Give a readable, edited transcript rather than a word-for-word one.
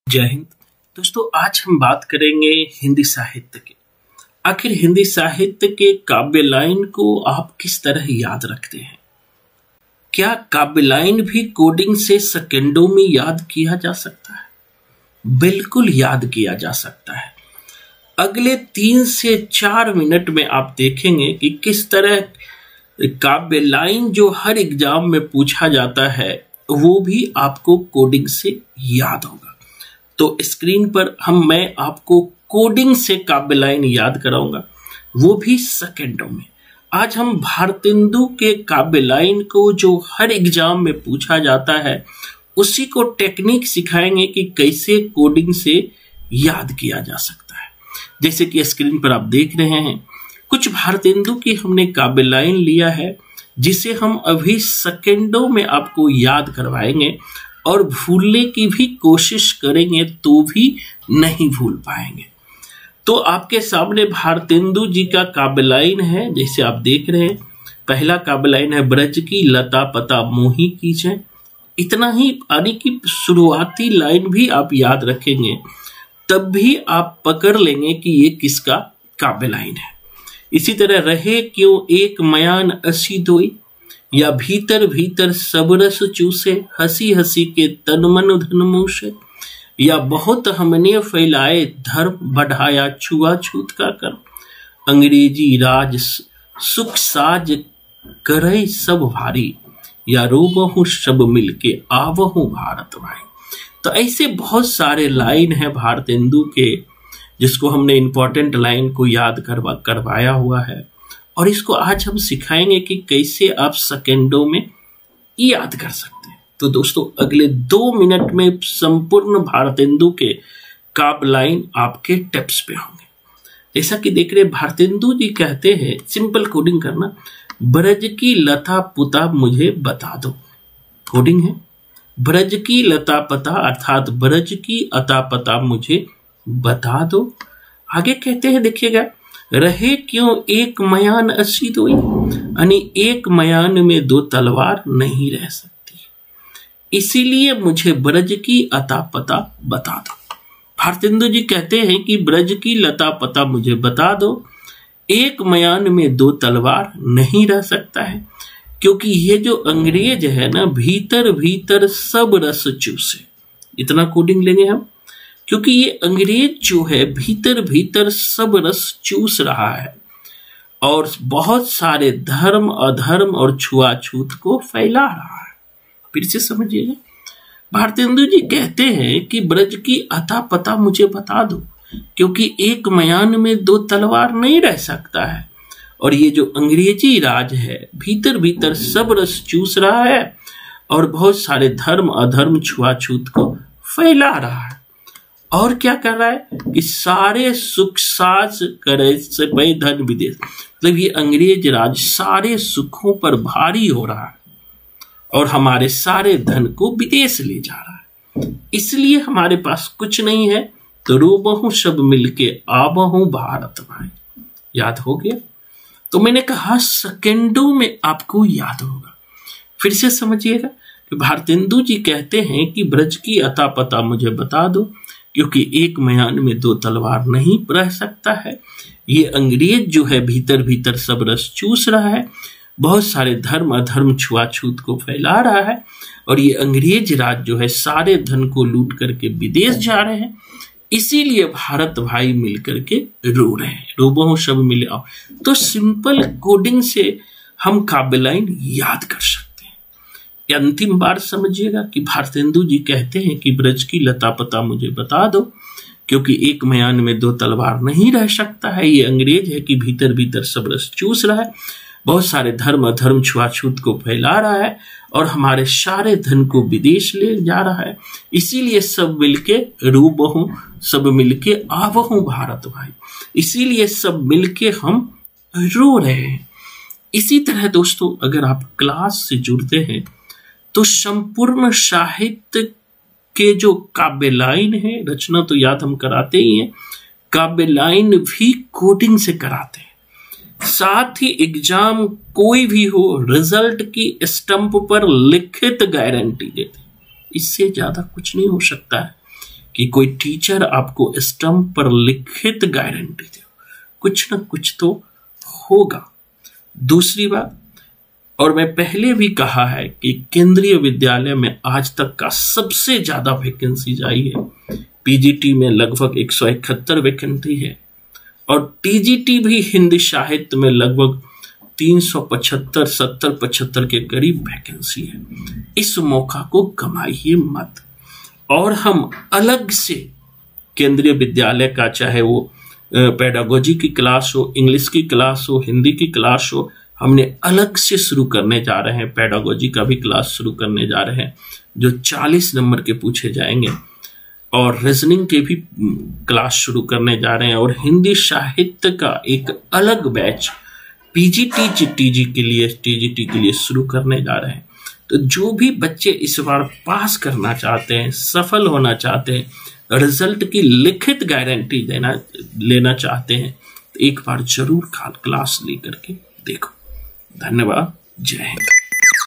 जय हिंद। दोस्तों, आज हम बात करेंगे हिंदी साहित्य की। आखिर हिंदी साहित्य के काव्य लाइन को आप किस तरह याद रखते हैं? क्या काव्य लाइन भी कोडिंग से सेकंडों में याद किया जा सकता है? बिल्कुल याद किया जा सकता है। अगले 3 से 4 मिनट में आप देखेंगे कि किस तरह काव्य लाइन जो हर एग्जाम में पूछा जाता है वो भी आपको कोडिंग से याद होगा। तो स्क्रीन पर मैं आपको कोडिंग से काव्य लाइन याद कराऊंगा, वो भी सेकंडों में। आज हम भारतेंदु के काव्य लाइन को जो हर एग्जाम में पूछा जाता है उसी को टेक्निक सिखाएंगे कि कैसे कोडिंग से याद किया जा सकता है। जैसे कि स्क्रीन पर आप देख रहे हैं, कुछ भारतेंदु की हमने काव्य लाइन लिया है जिसे हम अभी सेकंडों में आपको याद करवाएंगे और भूलने की भी कोशिश करेंगे तो भी नहीं भूल पाएंगे। तो आपके सामने भारतेंदु जी का काव्य लाइन है, जैसे आप देख रहे हैं। पहला काव्य लाइन है, ब्रज की लता पता मोही कीजे। इतना ही, यानी कि शुरुआती लाइन भी आप याद रखेंगे तब भी आप पकड़ लेंगे कि ये किसका काव्य लाइन है। इसी तरह, रहे क्यों एक मयान असी दोई, या भीतर भीतर सब रस चूसे, हंसी हंसी के तन मन धन मूसे, या बहुत हमने फैलाए धर्म, बढ़ाया छुआछूत का कर्म, अंग्रेजी राज सुख साज करे सब भारी, या रोबहु सब मिलके आवहु भारत भाई। तो ऐसे बहुत सारे लाइन है भारतेंदु के जिसको हमने इंपॉर्टेंट लाइन को याद करवाया हुआ है, और इसको आज हम सिखाएंगे कि कैसे आप सेकंडों में याद कर सकते हैं। तो दोस्तों, अगले 2 मिनट में संपूर्ण भारतेंदु के काव्य लाइन आपके टिप्स पे होंगे। जैसा कि देख रहे, भारतेंदु जी कहते हैं, सिंपल कोडिंग करना, ब्रज की लता पुता मुझे बता दो। कोडिंग है, ब्रज की लता पता अर्थात ब्रज की अता पता मुझे बता दो। आगे कहते हैं, देखिएगा, रहे क्यों एक मयान असी दोई, यानी एक मयान में 2 तलवार नहीं रह सकती, इसीलिए मुझे ब्रज की अता पता बता दो। भारतेंदु जी कहते हैं कि ब्रज की लता पता मुझे बता दो, एक मयान में 2 तलवार नहीं रह सकता है, क्योंकि ये जो अंग्रेज है ना, भीतर भीतर सब रस चूसे। इतना कोडिंग लेंगे हम, क्योंकि ये अंग्रेज जो है भीतर भीतर सब रस चूस रहा है और बहुत सारे धर्म अधर्म और छुआछूत को फैला रहा है। फिर से समझिएगा, भारतेंदु जी कहते हैं कि ब्रज की अता पता मुझे बता दो, क्योंकि एक मयान में 2 तलवार नहीं रह सकता है, और ये जो अंग्रेजी राज है भीतर भीतर सब रस चूस रहा है और बहुत सारे धर्म अधर्म छुआछूत को फैला रहा है। और क्या कर रहा है कि सारे सुख साज करे से पे धन विदेश, मतलब ये अंग्रेज राज सारे सुखों पर भारी हो रहा है और हमारे सारे धन को विदेश ले जा रहा है। इसलिए हमारे पास कुछ नहीं है, तो रोबहु सब मिलके आवहु भारत भाई। याद हो गया? तो मैंने कहा सेकंडों में आपको याद होगा। फिर से समझिएगा कि भारतेंदु जी कहते हैं कि ब्रज की अता पता मुझे बता दो, क्योंकि एक मयान में 2 तलवार नहीं रह सकता है। ये अंग्रेज जो है भीतर भीतर सब रस चूस रहा है, बहुत सारे धर्म अधर्म छुआछूत को फैला रहा है, और ये अंग्रेज राज जो है सारे धन को लूट करके विदेश जा रहे हैं। इसीलिए भारत भाई मिल करके रो रहे हैं, रोबहु सब मिले आओ। तो सिंपल कोडिंग से हम काव्य लाइन याद कर सकते हैं। अंतिम बार समझिएगा कि भारतेंदु जी कहते हैं कि ब्रज की लता पता मुझे बता दो, क्योंकि एक मयान में 2 तलवार नहीं रह सकता है। ये अंग्रेज है कि भीतर भीतर सब रस चूस रहा है, बहुत सारे धर्म अधर्म छुआछूत को फैला रहा है और हमारे सारे धन को विदेश ले जा रहा है। इसीलिए सब मिलके रूबहु सब मिलके आवहु भारत भाई, इसीलिए सब मिलके हम रो रहे हैं। इसी तरह दोस्तों, अगर आप क्लास से जुड़ते हैं तो संपूर्ण साहित्य के जो काव्य लाइन है, रचना तो याद हम कराते ही हैं, काव्य लाइन भी कोडिंग से कराते हैं। साथ ही एग्जाम कोई भी हो, रिजल्ट की स्टंप पर लिखित गारंटी देते हैं। इससे ज्यादा कुछ नहीं हो सकता है कि कोई टीचर आपको स्टंप पर लिखित गारंटी दे, कुछ न कुछ तो होगा। दूसरी बात, और मैं पहले भी कहा है कि केंद्रीय विद्यालय में आज तक का सबसे ज्यादा वैकेंसीज आई है। पीजीटी में लगभग 171 वैकेंसी है और टीजीटी भी हिंदी साहित्य में लगभग 375 के करीब वैकेंसी है। इस मौका को गंवाइए मत। और हम अलग से केंद्रीय विद्यालय का, चाहे वो पेडागोजी की क्लास हो, इंग्लिश की क्लास हो, हिंदी की क्लास हो, हमने अलग से शुरू करने जा रहे हैं। पेडागोजी का भी क्लास शुरू करने जा रहे हैं जो 40 नंबर के पूछे जाएंगे, और रीजनिंग के भी क्लास शुरू करने जा रहे हैं, और हिंदी साहित्य का एक अलग बैच पीजीटी टीजीटी के लिए शुरू करने जा रहे हैं। तो जो भी बच्चे इस बार पास करना चाहते हैं, सफल होना चाहते हैं, रिजल्ट की लिखित गारंटी लेना चाहते हैं, तो एक बार जरूर क्लास लेकर के देखो। धन्यवाद। जय हिंद।